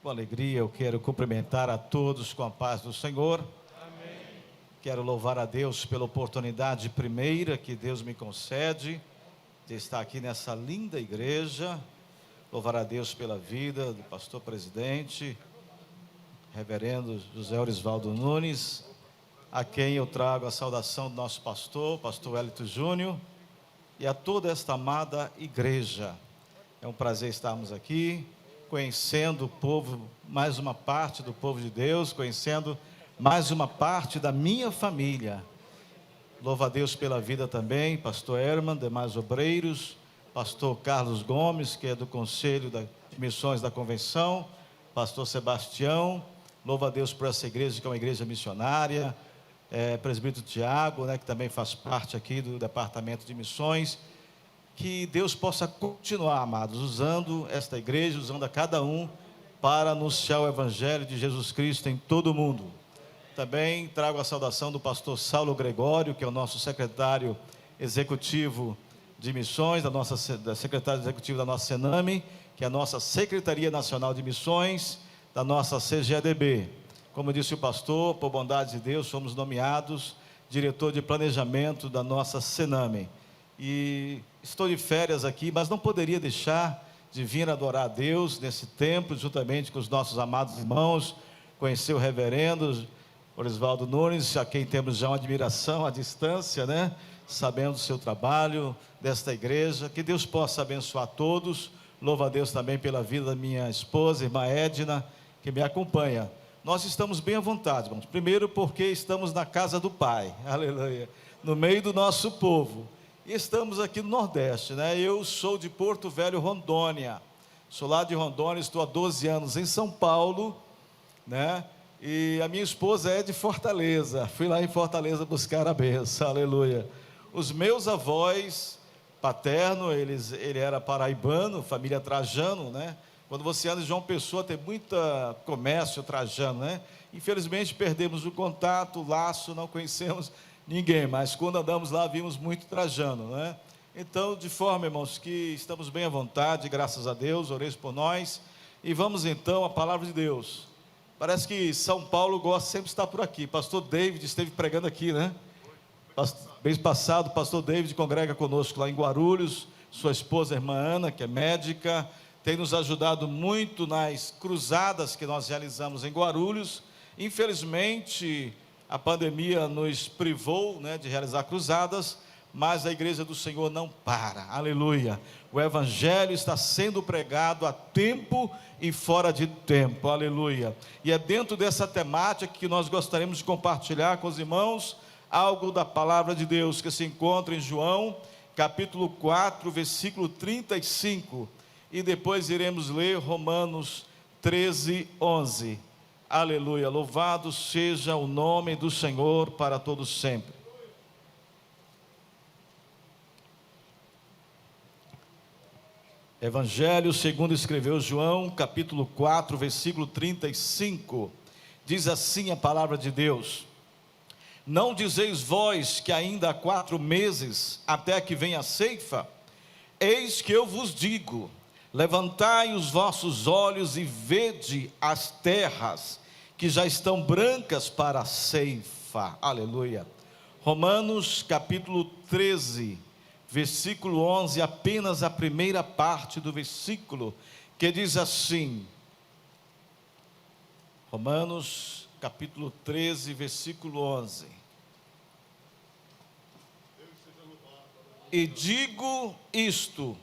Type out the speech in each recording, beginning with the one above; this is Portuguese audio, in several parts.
Com alegria eu quero cumprimentar a todos com a paz do Senhor. Amém. Quero louvar a Deus pela oportunidade primeira que Deus me concede de estar aqui nessa linda igreja. Louvar a Deus pela vida do pastor presidente, reverendo José Orisvaldo Nunes, a quem eu trago a saudação do nosso pastor Wellington Júnior, e a toda esta amada igreja. É um prazer estarmos aqui, conhecendo o povo, mais uma parte do povo de Deus, conhecendo mais uma parte da minha família. Louvo a Deus pela vida também, pastor Herman, demais obreiros, pastor Carlos Gomes, que é do Conselho de Missões da Convenção, pastor Sebastião. Louvo a Deus por essa igreja, que é uma igreja missionária, presbítero Tiago, que também faz parte aqui do Departamento de Missões. Que Deus possa continuar, amados, usando esta igreja, usando a cada um, para anunciar o Evangelho de Jesus Cristo em todo o mundo. Também trago a saudação do pastor Saulo Gregório, que é o nosso secretário executivo de missões, da secretária executiva da nossa Sename, que é a nossa Secretaria Nacional de Missões, da nossa CGEDB. Como disse o pastor, por bondade de Deus, somos nomeados diretor de planejamento da nossa Sename. E estou de férias aqui, mas não poderia deixar de vir adorar a Deus nesse tempo, juntamente com os nossos amados irmãos, conhecer o reverendo Orisvaldo Nunes, a quem temos já uma admiração à distância, sabendo do seu trabalho, desta igreja. Que Deus possa abençoar todos. Louvo a Deus também pela vida da minha esposa, irmã Edna, que me acompanha. Nós estamos bem à vontade, irmãos. Primeiro porque estamos na casa do Pai, aleluia, no meio do nosso povo. E estamos aqui no Nordeste, Eu sou de Porto Velho, Rondônia. Sou lá de Rondônia, estou há 12 anos em São Paulo, E a minha esposa é de Fortaleza. Fui lá em Fortaleza buscar a bênção, aleluia. Os meus avós paterno, ele era paraibano, família Trajano, Quando você anda em João Pessoa, tem muito comércio trajano, Infelizmente perdemos o contato, o laço, não conhecemos ninguém, mas quando andamos lá, vimos muito trajano, Então, de forma, irmãos, que estamos bem à vontade, graças a Deus, oreis por nós, e vamos então à palavra de Deus. Parece que São Paulo gosta sempre de estar por aqui. Pastor David esteve pregando aqui, Mês passado, o pastor David congrega conosco lá em Guarulhos, sua esposa, a irmã Ana, que é médica, tem nos ajudado muito nas cruzadas que nós realizamos em Guarulhos. Infelizmente, a pandemia nos privou, de realizar cruzadas, mas a igreja do Senhor não para, aleluia. O Evangelho está sendo pregado a tempo e fora de tempo, aleluia. E é dentro dessa temática que nós gostaríamos de compartilhar com os irmãos algo da palavra de Deus, que se encontra em João, capítulo 4, versículo 35, e depois iremos ler Romanos 13, 11. Aleluia, louvado seja o nome do Senhor para todos sempre. Evangelho segundo escreveu João, capítulo 4, versículo 35, diz assim a palavra de Deus: não dizeis vós que ainda há 4 meses até que venha a ceifa? Eis que eu vos digo, levantai os vossos olhos e vede as terras, que já estão brancas para a ceifa, aleluia. Romanos capítulo 13, versículo 11, apenas a primeira parte do versículo, que diz assim, Romanos capítulo 13, versículo 11, e digo isto,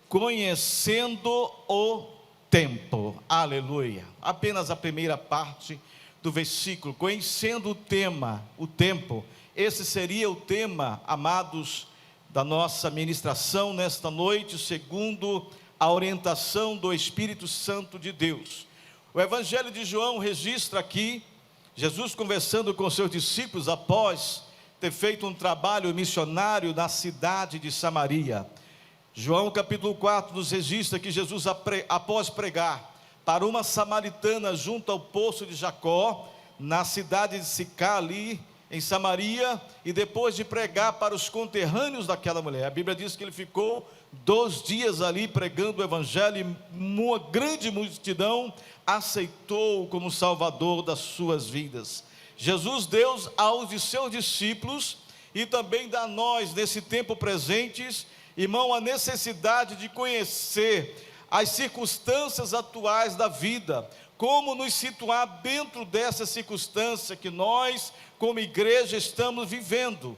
conhecendo o tempo, aleluia, apenas a primeira parte do versículo, conhecendo o tempo, esse seria o tema, amados, da nossa ministração nesta noite, segundo a orientação do Espírito Santo de Deus. O Evangelho de João registra aqui, Jesus conversando com seus discípulos, após ter feito um trabalho missionário na cidade de Samaria. João capítulo 4 nos registra que Jesus, após pregar para uma samaritana junto ao poço de Jacó, na cidade de Sicá, ali em Samaria, e depois de pregar para os conterrâneos daquela mulher, a Bíblia diz que ele ficou 2 dias ali pregando o evangelho, e uma grande multidão aceitou como Salvador das suas vidas. Jesus deu aos seus discípulos e também dá a nós, nesse tempo presentes, irmão, a necessidade de conhecer as circunstâncias atuais da vida, como nos situar dentro dessa circunstância que nós, como igreja, estamos vivendo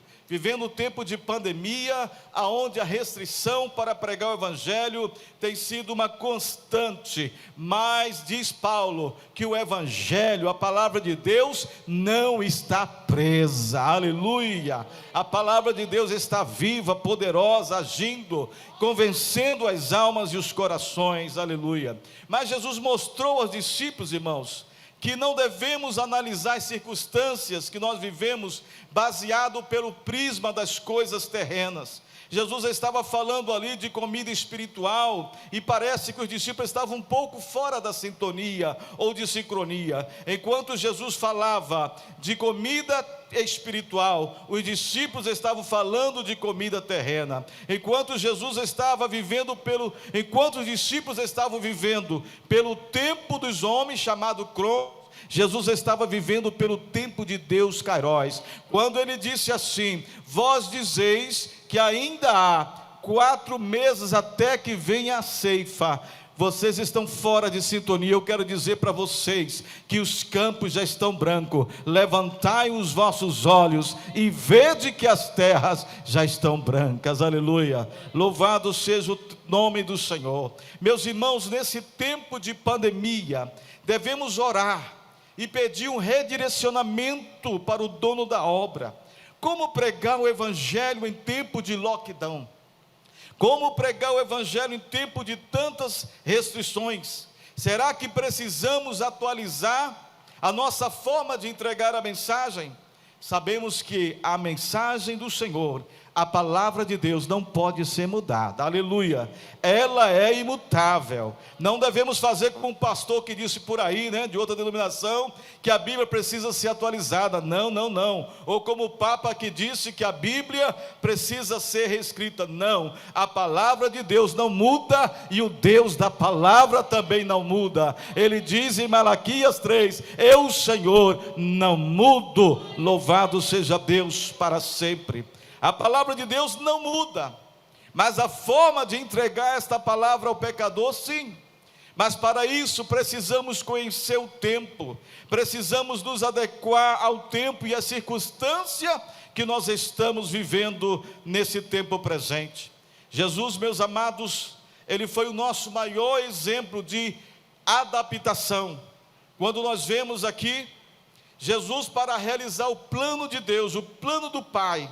um tempo de pandemia, aonde a restrição para pregar o evangelho tem sido uma constante, mas diz Paulo, que o evangelho, a palavra de Deus, não está presa, aleluia, a palavra de Deus está viva, poderosa, agindo, convencendo as almas e os corações, aleluia. Mas Jesus mostrou aos discípulos, irmãos, que não devemos analisar as circunstâncias que nós vivemos baseado pelo prisma das coisas terrenas. Jesus estava falando ali de comida espiritual, e parece que os discípulos estavam um pouco fora da sintonia ou de sincronia. Enquanto Jesus falava de comida espiritual, os discípulos estavam falando de comida terrena. Enquanto os discípulos estavam vivendo pelo tempo dos homens, chamado Cronos, Jesus estava vivendo pelo tempo de Deus, Kairos. Quando ele disse assim: vós dizeis que ainda há 4 meses até que venha a ceifa, vocês estão fora de sintonia. Eu quero dizer para vocês que os campos já estão brancos. Levantai os vossos olhos e vede que as terras já estão brancas, aleluia, louvado seja o nome do Senhor. Meus irmãos, nesse tempo de pandemia, devemos orar e pedir um redirecionamento para o dono da obra. Como pregar o evangelho em tempo de lockdown? Como pregar o evangelho em tempo de tantas restrições? Será que precisamos atualizar a nossa forma de entregar a mensagem? Sabemos que a mensagem do Senhor, a palavra de Deus, não pode ser mudada, aleluia, ela é imutável. Não devemos fazer como um pastor que disse por aí, de outra denominação, que a Bíblia precisa ser atualizada. Não, ou como o Papa que disse que a Bíblia precisa ser reescrita. Não, a palavra de Deus não muda, e o Deus da palavra também não muda. Ele diz em Malaquias 3, eu, Senhor, não mudo, louvado seja Deus para sempre. A palavra de Deus não muda, mas a forma de entregar esta palavra ao pecador, sim. Mas para isso precisamos conhecer o tempo, precisamos nos adequar ao tempo e à circunstância que nós estamos vivendo nesse tempo presente. Jesus, meus amados, ele foi o nosso maior exemplo de adaptação. Quando nós vemos aqui, Jesus, para realizar o plano de Deus, o plano do Pai,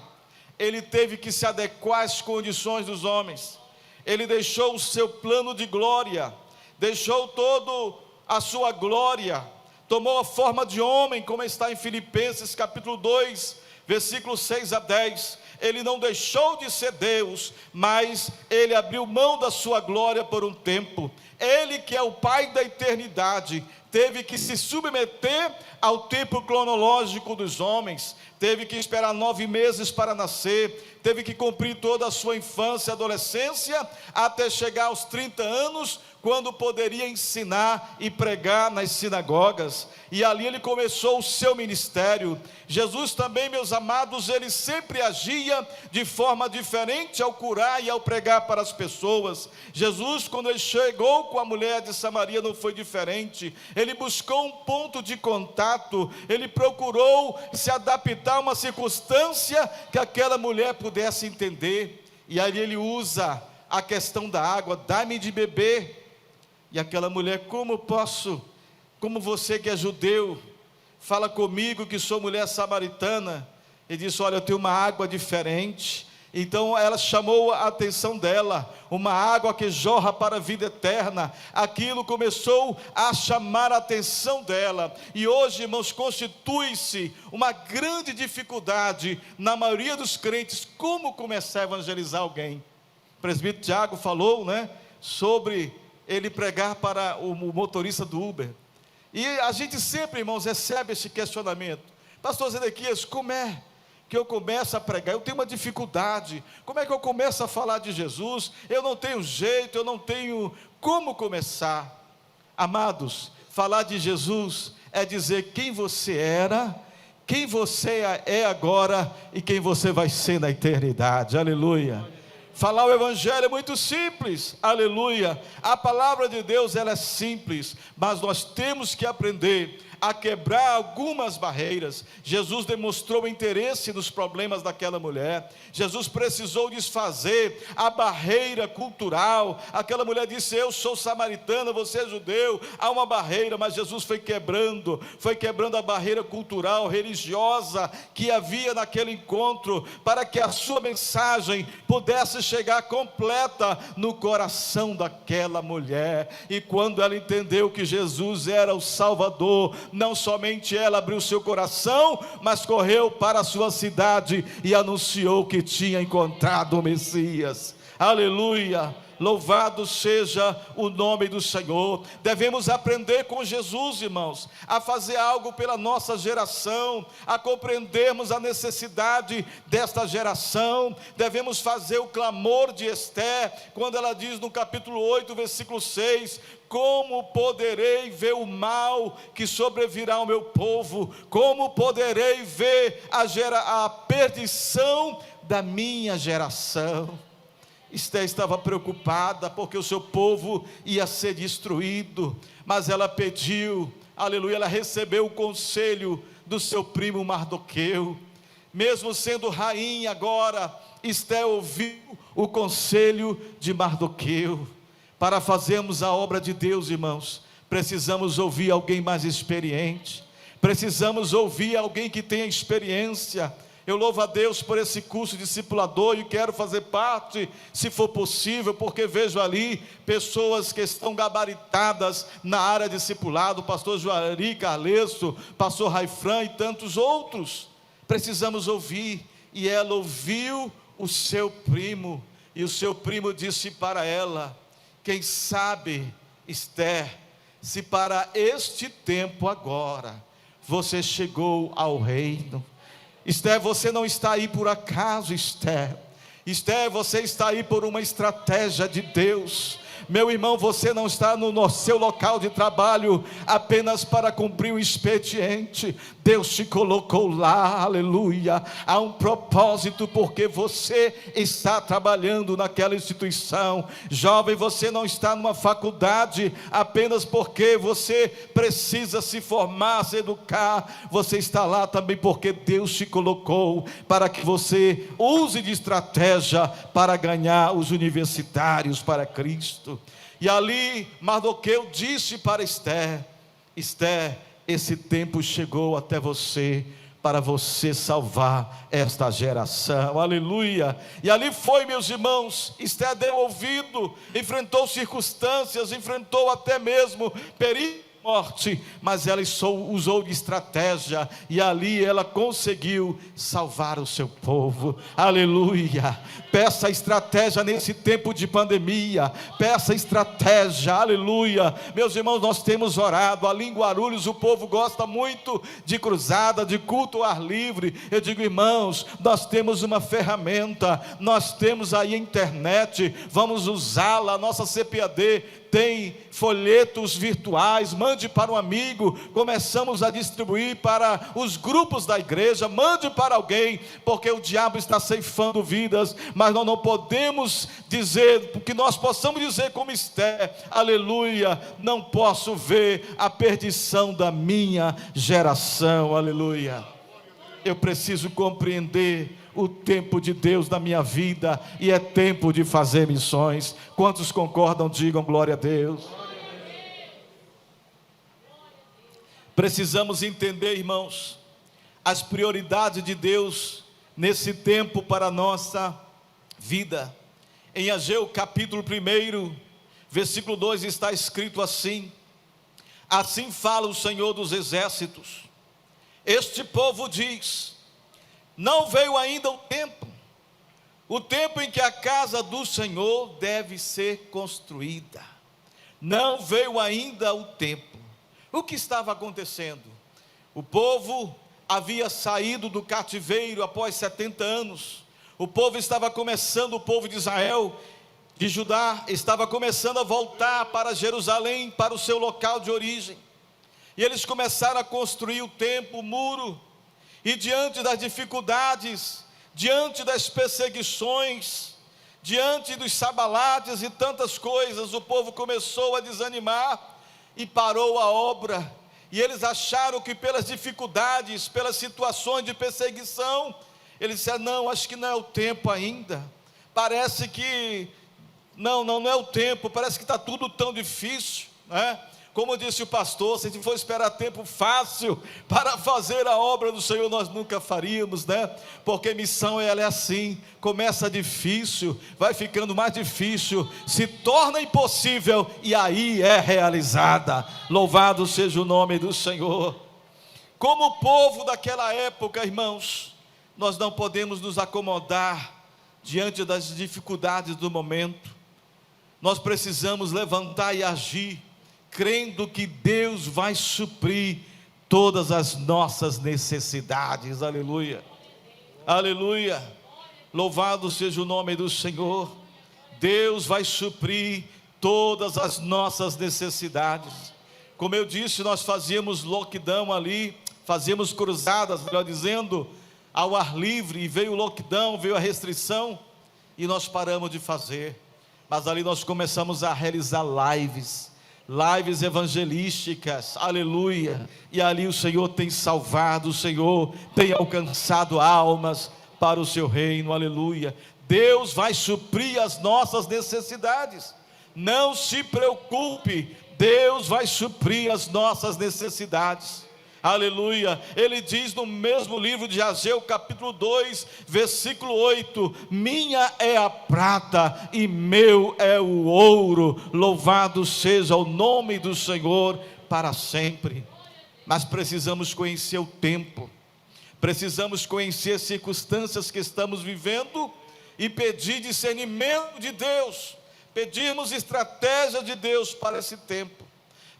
ele teve que se adequar às condições dos homens. Ele deixou o seu plano de glória, deixou toda a sua glória, tomou a forma de homem, como está em Filipenses capítulo 2, versículos 6 a 10. Ele não deixou de ser Deus, mas ele abriu mão da sua glória por um tempo. Ele, que é o Pai da eternidade, teve que se submeter ao tempo cronológico dos homens, teve que esperar 9 meses para nascer, teve que cumprir toda a sua infância e adolescência, até chegar aos 30 anos, quando poderia ensinar e pregar nas sinagogas, e ali ele começou o seu ministério. Jesus também, meus amados, ele sempre agia de forma diferente ao curar e ao pregar para as pessoas. Jesus, quando ele chegou com a mulher de Samaria, não foi diferente. Ele buscou um ponto de contato, ele procurou se adaptar a uma circunstância que aquela mulher pudesse entender, e aí ele usa a questão da água: dá-me de beber. E aquela mulher: como posso, como você que é judeu, fala comigo que sou mulher samaritana? Ele disse: olha, eu tenho uma água diferente. Então ela chamou a atenção dela, uma água que jorra para a vida eterna. Aquilo começou a chamar a atenção dela, e hoje, irmãos, constitui-se uma grande dificuldade na maioria dos crentes, como começar a evangelizar alguém. O presbítero Tiago falou, sobre ele pregar para o motorista do Uber, e a gente sempre, irmãos, recebe esse questionamento: pastor Zedequias, como é que eu começo a pregar? Eu tenho uma dificuldade. Como é que eu começo a falar de Jesus? Eu não tenho jeito, eu não tenho como começar. Amados, falar de Jesus é dizer quem você era, quem você é agora e quem você vai ser na eternidade. Aleluia. Falar o evangelho é muito simples, aleluia. A palavra de Deus, ela é simples, mas nós temos que aprender a quebrar algumas barreiras. Jesus demonstrou interesse nos problemas daquela mulher. Jesus precisou desfazer a barreira cultural. Aquela mulher disse: eu sou samaritana, você é judeu. Há uma barreira, mas Jesus foi quebrando a barreira cultural, religiosa que havia naquele encontro, para que a sua mensagem pudesse chegar completa no coração daquela mulher. E quando ela entendeu que Jesus era o Salvador, não somente ela abriu seu coração, mas correu para a sua cidade e anunciou que tinha encontrado o Messias. Aleluia. Louvado seja o nome do Senhor. Devemos aprender com Jesus, irmãos, a fazer algo pela nossa geração, a compreendermos a necessidade desta geração. Devemos fazer o clamor de Esther, quando ela diz no capítulo 8, versículo 6: como poderei ver o mal que sobrevirá ao meu povo? Como poderei ver a perdição da minha geração? Esther estava preocupada porque o seu povo ia ser destruído, mas ela pediu, aleluia, ela recebeu o conselho do seu primo Mardoqueu. Mesmo sendo rainha agora, Esther ouviu o conselho de Mardoqueu. Para fazermos a obra de Deus, irmãos, precisamos ouvir alguém mais experiente, precisamos ouvir alguém que tenha experiência. Eu louvo a Deus por esse curso discipulador e quero fazer parte, se for possível, porque vejo ali pessoas que estão gabaritadas na área de discipulado, pastor Juari Carlesso, pastor Raifran e tantos outros. Precisamos ouvir. E ela ouviu o seu primo, e o seu primo disse para ela: quem sabe, Esther, se para este tempo agora você chegou ao reino. Esther, você não está aí por acaso, Esther. Esther, você está aí por uma estratégia de Deus. Meu irmão, você não está no seu local de trabalho apenas para cumprir um expediente. Deus te colocou lá, aleluia. Há um propósito porque você está trabalhando naquela instituição. Jovem, você não está numa faculdade apenas porque você precisa se formar, se educar. Você está lá também porque Deus te colocou para que você use de estratégia para ganhar os universitários para Cristo. E ali Mardoqueu disse para Esther: Esther, esse tempo chegou até você, para você salvar esta geração, aleluia. E ali foi, meus irmãos, Esther deu ouvido, enfrentou circunstâncias, enfrentou até mesmo perigo, morte, mas ela usou de estratégia, e ali ela conseguiu salvar o seu povo, aleluia. Peça estratégia nesse tempo de pandemia, peça estratégia, aleluia. Meus irmãos, nós temos orado, ali em Guarulhos o povo gosta muito de cruzada, de culto ao ar livre. Eu digo, irmãos, nós temos uma ferramenta, nós temos aí a internet, vamos usá-la. A nossa CPAD tem folhetos virtuais, mande para um amigo, começamos a distribuir para os grupos da igreja, mande para alguém, porque o diabo está ceifando vidas, mas nós não podemos dizer, que nós possamos dizer como Esther, aleluia, não posso ver a perdição da minha geração, aleluia. Eu preciso compreender o tempo de Deus na minha vida, e é tempo de fazer missões. Quantos concordam, digam glória a Deus. Precisamos entender, irmãos, as prioridades de Deus nesse tempo para a nossa vida. Em Ageu capítulo 1, versículo 2 está escrito assim: assim fala o Senhor dos exércitos, este povo diz, não veio ainda o tempo em que a casa do Senhor deve ser construída. Não veio ainda o tempo. O que estava acontecendo? O povo havia saído do cativeiro após 70 anos. O povo estava começando, o povo de Israel, de Judá, estava começando a voltar para Jerusalém, para o seu local de origem. E eles começaram a construir o templo, o muro. E diante das dificuldades, diante das perseguições, diante dos sabalates e tantas coisas, o povo começou a desanimar e parou a obra. E eles acharam que pelas dificuldades, pelas situações de perseguição, eles disseram: não, acho que não é o tempo ainda. Parece que não é o tempo, parece que está tudo tão difícil, né? Como disse o pastor, se a gente for esperar tempo fácil para fazer a obra do Senhor, nós nunca faríamos, né? Porque missão, ela é assim, começa difícil, vai ficando mais difícil, se torna impossível e aí é realizada. Louvado seja o nome do Senhor. Como o povo daquela época, irmãos, nós não podemos nos acomodar diante das dificuldades do momento. Nós precisamos levantar e agir, crendo que Deus vai suprir todas as nossas necessidades. Aleluia, aleluia, louvado seja o nome do Senhor. Deus vai suprir todas as nossas necessidades. Como eu disse, nós fazíamos lockdown ali, fazíamos cruzadas, melhor dizendo, ao ar livre, e veio o lockdown, veio a restrição, e nós paramos de fazer. Mas ali nós começamos a realizar lives evangelísticas, aleluia, e ali o Senhor tem salvado, o Senhor tem alcançado almas para o seu reino, aleluia. Deus vai suprir as nossas necessidades, não se preocupe, Deus vai suprir as nossas necessidades, aleluia. Ele diz no mesmo livro de Ageu, capítulo 2, versículo 8: minha é a prata e meu é o ouro, louvado seja o nome do Senhor para sempre. Mas precisamos conhecer o tempo, precisamos conhecer as circunstâncias que estamos vivendo e pedir discernimento de Deus, pedirmos estratégia de Deus para esse tempo.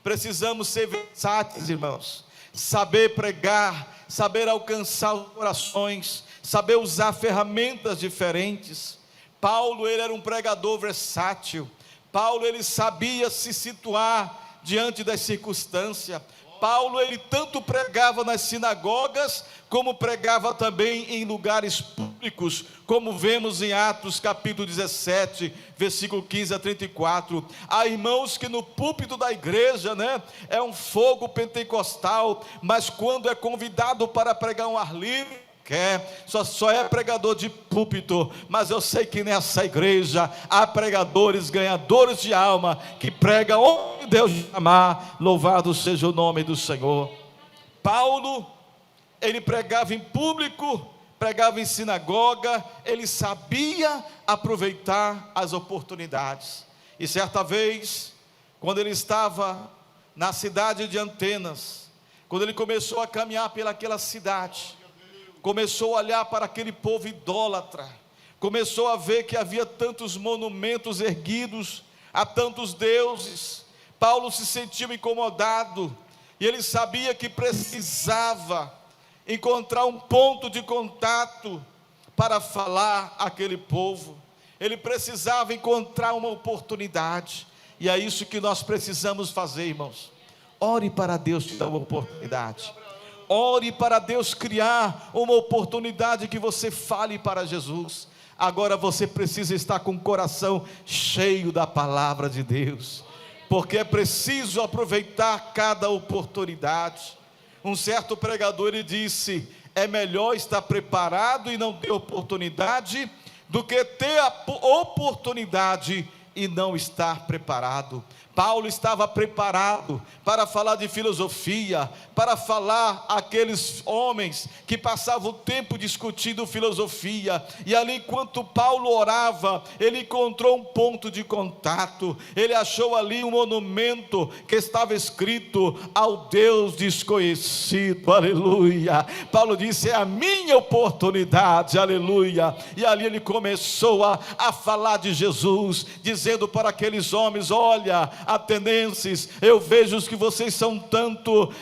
Precisamos ser versáteis, irmãos, saber pregar, saber alcançar os corações, saber usar ferramentas diferentes. Paulo, ele era um pregador versátil. Paulo, ele sabia se situar diante das circunstâncias. Paulo, ele tanto pregava nas sinagogas, como pregava também em lugares públicos, como vemos em Atos capítulo 17, versículo 15 a 34, há irmãos que no púlpito da igreja, né, é um fogo pentecostal, mas quando é convidado para pregar um ar livre, só é pregador de púlpito. Mas eu sei que nessa igreja há pregadores, ganhadores de alma, que pregam onde Deus chamar, louvado seja o nome do Senhor. Paulo, ele pregava em público, pregava em sinagoga, ele sabia aproveitar as oportunidades. E certa vez, quando ele estava na cidade de Atenas, quando ele começou a caminhar pelaquela cidade, começou a olhar para aquele povo idólatra, começou a ver que havia tantos monumentos erguidos a tantos deuses. Paulo se sentiu incomodado, e ele sabia que precisava encontrar um ponto de contato para falar àquele povo. Ele precisava encontrar uma oportunidade, e é isso que nós precisamos fazer, irmãos. Ore para Deus te dar uma oportunidade. Ore para Deus criar uma oportunidade que você fale para Jesus. Agora você precisa estar com o coração cheio da palavra de Deus, porque é preciso aproveitar cada oportunidade. Um certo pregador, ele disse: é melhor estar preparado e não ter oportunidade, do que ter a oportunidade e não estar preparado. Paulo estava preparado para falar de filosofia, para falar àqueles homens que passavam o tempo discutindo filosofia, e ali enquanto Paulo orava, ele encontrou um ponto de contato, ele achou ali um monumento que estava escrito: ao Deus desconhecido, aleluia. Paulo disse: é a minha oportunidade, aleluia. E ali ele começou a falar de Jesus, dizendo para aqueles homens: olha, atenienses, eu vejo que vocês são tanto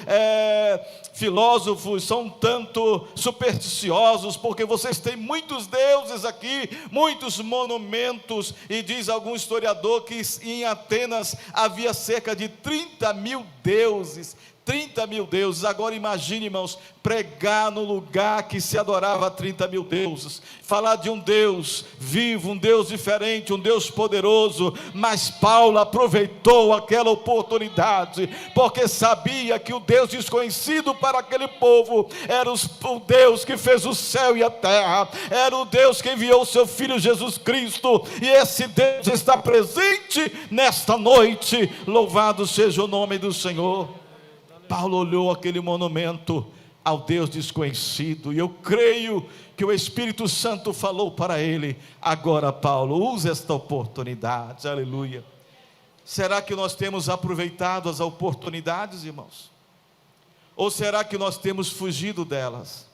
filósofos, são tanto supersticiosos, porque vocês têm muitos deuses aqui, muitos monumentos, e diz algum historiador que em Atenas havia cerca de 30 mil deuses. 30 mil deuses. Agora imagine, irmãos, pregar no lugar que se adorava a 30 mil deuses, falar de um Deus vivo, um Deus diferente, um Deus poderoso. Mas Paulo aproveitou aquela oportunidade, porque sabia que o Deus desconhecido para aquele povo era o Deus que fez o céu e a terra, era o Deus que enviou o seu Filho Jesus Cristo, e esse Deus está presente nesta noite. Louvado seja o nome do Senhor. Paulo olhou aquele monumento ao Deus desconhecido, e eu creio que o Espírito Santo falou para ele: agora, Paulo, use esta oportunidade. Aleluia. Será que nós temos aproveitado as oportunidades, irmãos? Ou será que nós temos fugido delas?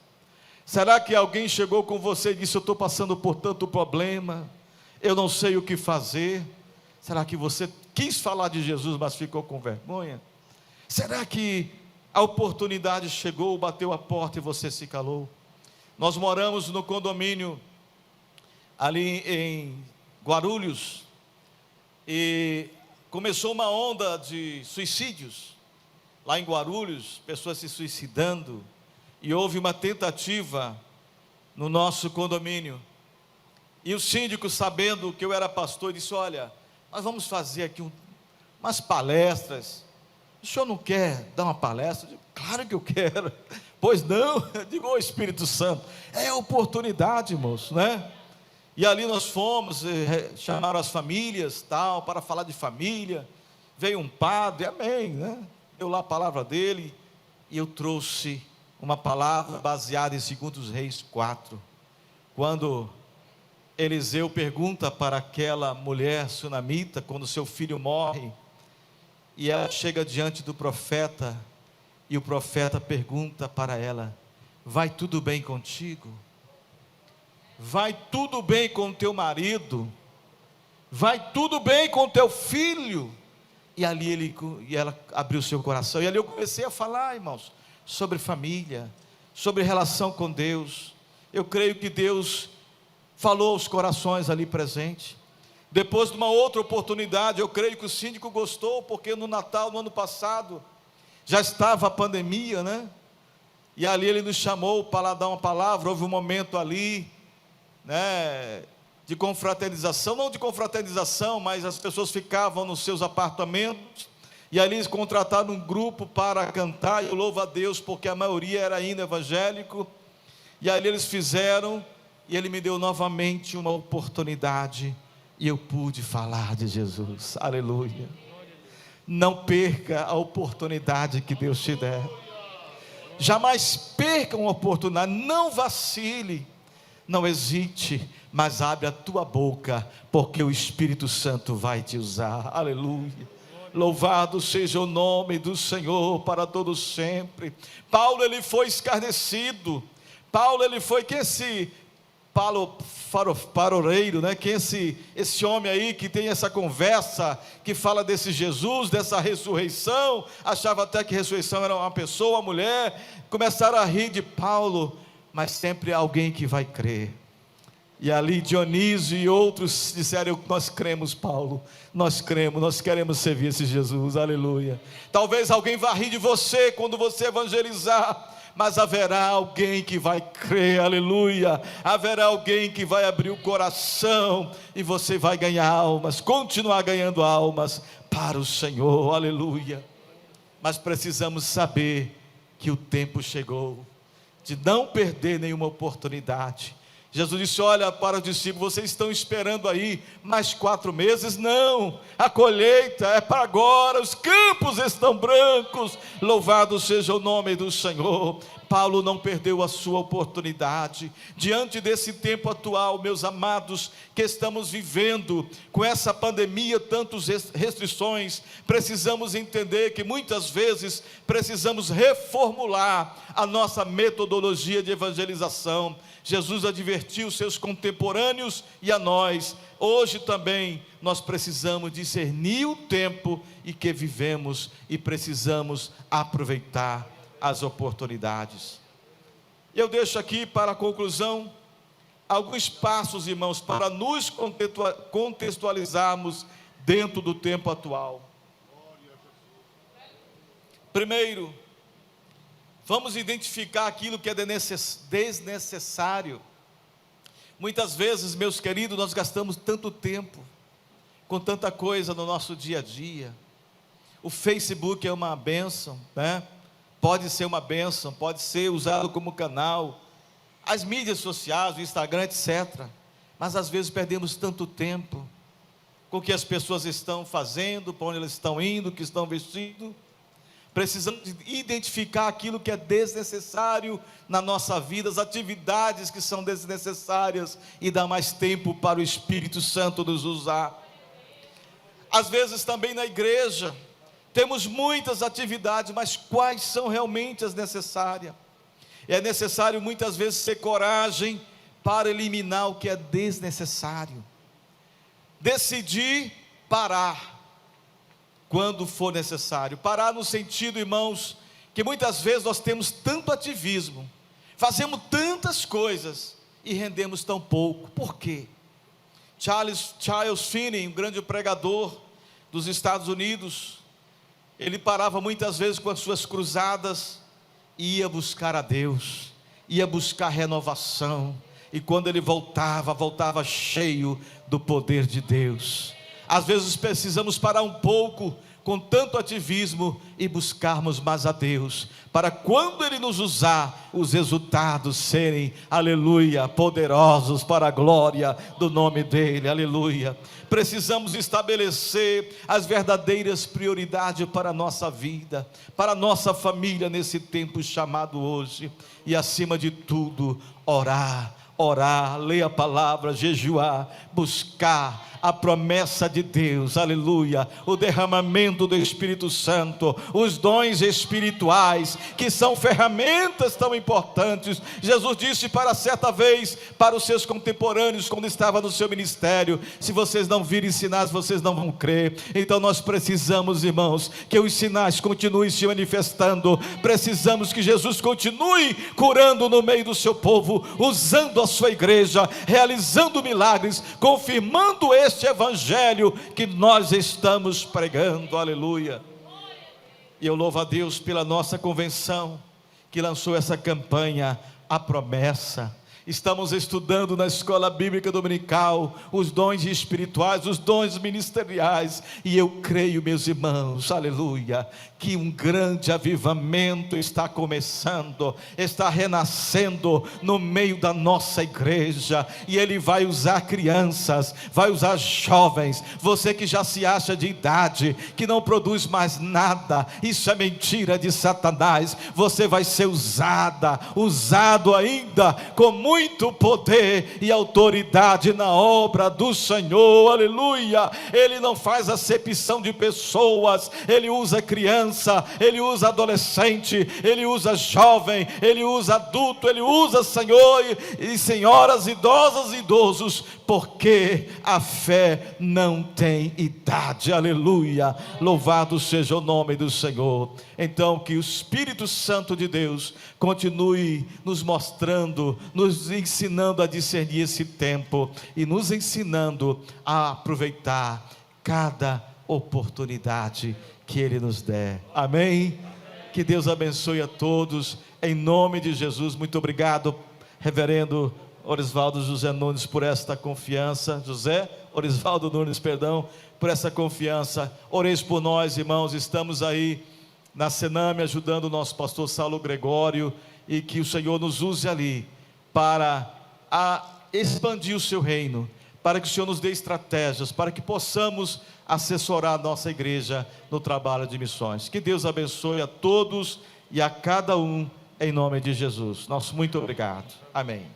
Será que alguém chegou com você e disse: eu estou passando por tanto problema, eu não sei o que fazer? Será que você quis falar de Jesus, mas ficou com vergonha? Será que a oportunidade chegou, bateu a porta e você se calou? Nós moramos no condomínio ali em Guarulhos, e começou uma onda de suicídios lá em Guarulhos, pessoas se suicidando, e houve uma tentativa no nosso condomínio, e o síndico, sabendo que eu era pastor, disse: olha, nós vamos fazer aqui umas palestras. O senhor não quer dar uma palestra? Eu digo: claro que eu quero. Pois não? Eu digo: ô Espírito Santo, é oportunidade, moço, né? E ali nós fomos, chamaram as famílias, tal, para falar de família. Veio um padre, amém, né? Deu lá a palavra dele, e eu trouxe uma palavra baseada em 2 Reis 4, quando Eliseu pergunta para aquela mulher sunamita, quando seu filho morre, e ela chega diante do profeta, e o profeta pergunta para ela: vai tudo bem contigo? Vai tudo bem com teu marido? Vai tudo bem com teu filho? E ali ela abriu seu coração, e ali eu comecei a falar, irmãos, sobre família, sobre relação com Deus. Eu creio que Deus falou aos corações ali presentes. Depois de uma outra oportunidade, eu creio que o síndico gostou, porque no Natal, no ano passado, já estava a pandemia, né? E ali ele nos chamou para dar uma palavra. Houve um momento ali, né, de confraternização, não de confraternização, mas as pessoas ficavam nos seus apartamentos, e ali eles contrataram um grupo para cantar, e eu louvo a Deus, porque a maioria era ainda evangélico, e ali eles fizeram, e ele me deu novamente uma oportunidade, e eu pude falar de Jesus. Aleluia. Não perca a oportunidade que Deus te der. Jamais perca uma oportunidade. Não vacile, não hesite, mas abre a tua boca, porque o Espírito Santo vai te usar. Aleluia. Louvado seja o nome do Senhor para todos sempre. Paulo, ele foi escarnecido. Paulo, ele foi que paroreiro, né? Que esse homem aí que tem essa conversa, que fala desse Jesus, dessa ressurreição, achava até que ressurreição era uma pessoa, uma mulher. Começaram a rir de Paulo, mas sempre há alguém que vai crer. E ali Dionísio e outros disseram: nós cremos, Paulo, nós cremos, nós queremos servir esse Jesus. Aleluia. Talvez alguém vá rir de você quando você evangelizar, mas haverá alguém que vai crer. Aleluia. Haverá alguém que vai abrir o coração, e você vai ganhar almas, continuar ganhando almas para o Senhor. Aleluia. Mas precisamos saber que o tempo chegou de não perder nenhuma oportunidade. Jesus disse: olha para os discípulos, vocês estão esperando aí mais 4 meses? Não, a colheita é para agora, os campos estão brancos. Louvado seja o nome do Senhor. Paulo não perdeu a sua oportunidade. Diante desse tempo atual, meus amados, que estamos vivendo com essa pandemia, tantas restrições, precisamos entender que muitas vezes precisamos reformular a nossa metodologia de evangelização. Jesus advertiu seus contemporâneos e a nós. Hoje também nós precisamos discernir o tempo em que vivemos e precisamos aproveitar as oportunidades. Eu deixo aqui para a conclusão alguns passos, irmãos, para nos contextualizarmos dentro do tempo atual. Primeiro, vamos identificar aquilo que é desnecessário. Muitas vezes, meus queridos, nós gastamos tanto tempo com tanta coisa no nosso dia a dia. O Facebook é uma bênção, né? Pode ser uma bênção, pode ser usado como canal, as mídias sociais, o Instagram, etc. Mas às vezes perdemos tanto tempo com o que as pessoas estão fazendo, para onde elas estão indo, o que estão vestindo. Precisamos identificar aquilo que é desnecessário na nossa vida, as atividades que são desnecessárias, e dar mais tempo para o Espírito Santo nos usar. Às vezes também na igreja temos muitas atividades, mas quais são realmente as necessárias? É necessário muitas vezes ter coragem para eliminar o que é desnecessário. Decidir parar quando for necessário. Parar no sentido, irmãos, que muitas vezes nós temos tanto ativismo, fazemos tantas coisas e rendemos tão pouco. Por quê? Charles Finney, um grande pregador dos Estados Unidos, ele parava muitas vezes com as suas cruzadas e ia buscar a Deus, ia buscar renovação, e quando ele voltava cheio do poder de Deus. Às vezes precisamos parar um pouco com tanto ativismo e buscarmos mais a Deus, para quando Ele nos usar, os resultados serem, aleluia, poderosos para a glória do nome dEle, aleluia. Precisamos estabelecer as verdadeiras prioridades para a nossa vida, para a nossa família nesse tempo chamado hoje, e acima de tudo, orar, ler a palavra, jejuar, buscar a promessa de Deus, aleluia, o derramamento do Espírito Santo, os dons espirituais, que são ferramentas tão importantes. Jesus disse para certa vez, para os seus contemporâneos, quando estava no seu ministério: se vocês não virem sinais, vocês não vão crer. Então nós precisamos, irmãos, que os sinais continuem se manifestando, precisamos que Jesus continue curando no meio do seu povo, usando a sua igreja, realizando milagres, confirmando este evangelho que nós estamos pregando, aleluia. E eu louvo a Deus pela nossa convenção, que lançou essa campanha, a promessa. Estamos estudando na escola bíblica dominical os dons espirituais, os dons ministeriais, e eu creio, meus irmãos, aleluia, que um grande avivamento está começando, está renascendo no meio da nossa igreja, e Ele vai usar crianças, vai usar jovens. Você que já se acha de idade, que não produz mais nada, isso é mentira de Satanás. Você vai ser usado ainda com muito poder e autoridade na obra do Senhor, aleluia. Ele não faz acepção de pessoas, Ele usa criança, Ele usa adolescente, Ele usa jovem, Ele usa adulto, Ele usa senhor e senhoras, idosas e idosos, porque a fé não tem idade, aleluia. Louvado seja o nome do Senhor. Então que o Espírito Santo de Deus continue nos mostrando, nos ensinando a discernir esse tempo, e nos ensinando a aproveitar cada oportunidade que Ele nos der, amém? Que Deus abençoe a todos, em nome de Jesus. Muito obrigado, reverendo Orisvaldo José Nunes, por esta confiança, Orisvaldo Nunes, por essa confiança. Oreis por nós, irmãos, estamos aí na Sename ajudando o nosso pastor Saulo Gregório, e que o Senhor nos use ali para expandir o seu reino, para que o Senhor nos dê estratégias, para que possamos assessorar a nossa igreja no trabalho de missões. Que Deus abençoe a todos e a cada um, em nome de Jesus. Nosso muito obrigado, amém.